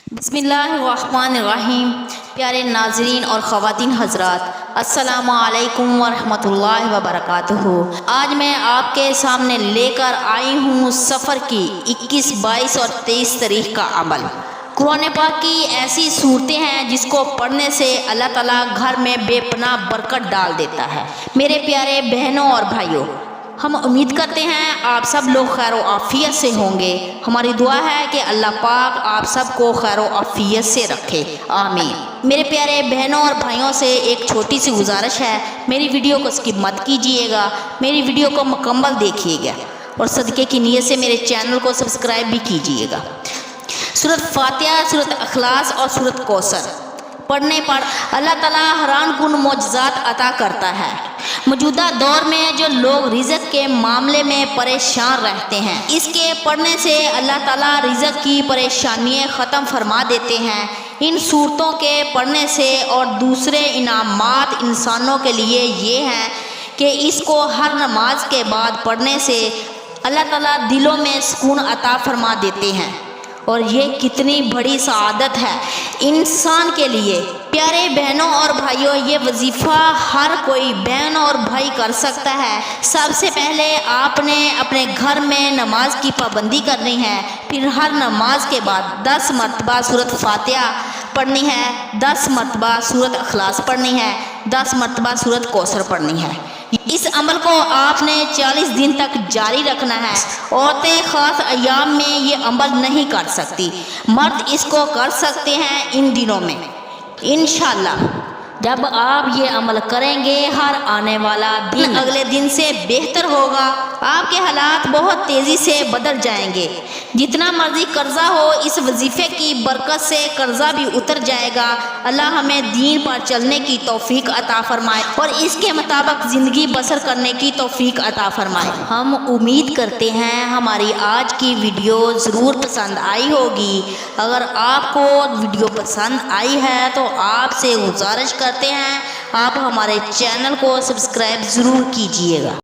बिस्मिल्लाहिर्रहमानिर्रहीम। प्यारे नाजरीन और ख़वातीन हज़रात, अस्सलामु अलैकुम वरहमतुल्लाहि वबरकातुहू। आज मैं आपके सामने लेकर आई हूँ सफ़र की 21, 22 और 23 तारीख का अमल। कुरान पाक की ऐसी सूरतें हैं जिसको पढ़ने से अल्लाह ताला घर में बेपनाह बरकत डाल देता है। मेरे प्यारे बहनों और भाइयों, हम उम्मीद करते हैं आप सब लोग खैर व आफियत से होंगे। हमारी दुआ है कि अल्लाह पाक आप सबको खैर व आफियत से रखे, आमीन। मेरे प्यारे बहनों और भाइयों से एक छोटी सी गुजारिश है, मेरी वीडियो को स्किप मत कीजिएगा, मेरी वीडियो को मुकम्मल देखिएगा और सदक़े की नीयत से मेरे चैनल को सब्सक्राइब भी कीजिएगा। सूरत फातिहा, सूरत अखलास और सूरत कौसर पढ़ने पर अल्लाह ताला हैरान कुन मौजज़ात अता करता है। मौजूदा दौर में जो लोग रिज़्क़ के मामले में परेशान रहते हैं, इसके पढ़ने से अल्लाह ताला रिज़्क़ की परेशानियाँ ख़त्म फरमा देते हैं। इन सूरतों के पढ़ने से और दूसरे इनामात इंसानों के लिए ये हैं कि इसको हर नमाज के बाद पढ़ने से अल्लाह ताला दिलों में सुकून अता फरमा देते हैं और ये कितनी बड़ी सआदत है इंसान के लिए। प्यारे बहनों और भाइयों, ये वजीफ़ा हर कोई बहन और भाई कर सकता है। सबसे पहले आपने अपने घर में नमाज की पाबंदी करनी है, फिर हर नमाज के बाद 10 मरतबा सूरत फातिहा पढ़नी है, 10 मरतबा सूरत अखलास पढ़नी है, 10 मरतबा सूरत कौसर पढ़नी है। इस अमल को आपने 40 दिन तक जारी रखना है। औरतें ख़ास अयाम में ये अमल नहीं कर सकती, मर्द इसको कर सकते हैं इन दिनों में। इंशाअल्लाह जब आप ये अमल करेंगे, हर आने वाला दिन अगले दिन से बेहतर होगा। आपके हालात बहुत तेज़ी से बदल जाएंगे। जितना मर्जी कर्जा हो, इस वजीफ़े की बरकत से कर्जा भी उतर जाएगा। अल्लाह हमें दीन पर चलने की तौफीक अता फरमाए और इसके मुताबिक ज़िंदगी बसर करने की तौफीक अता फरमाए। हम उम्मीद करते हैं हमारी आज की वीडियो ज़रूर पसंद आई होगी। अगर आपको वीडियो पसंद आई है तो आपसे गुजारिश करते हैं आप हमारे चैनल को सब्सक्राइब ज़रूर कीजिएगा।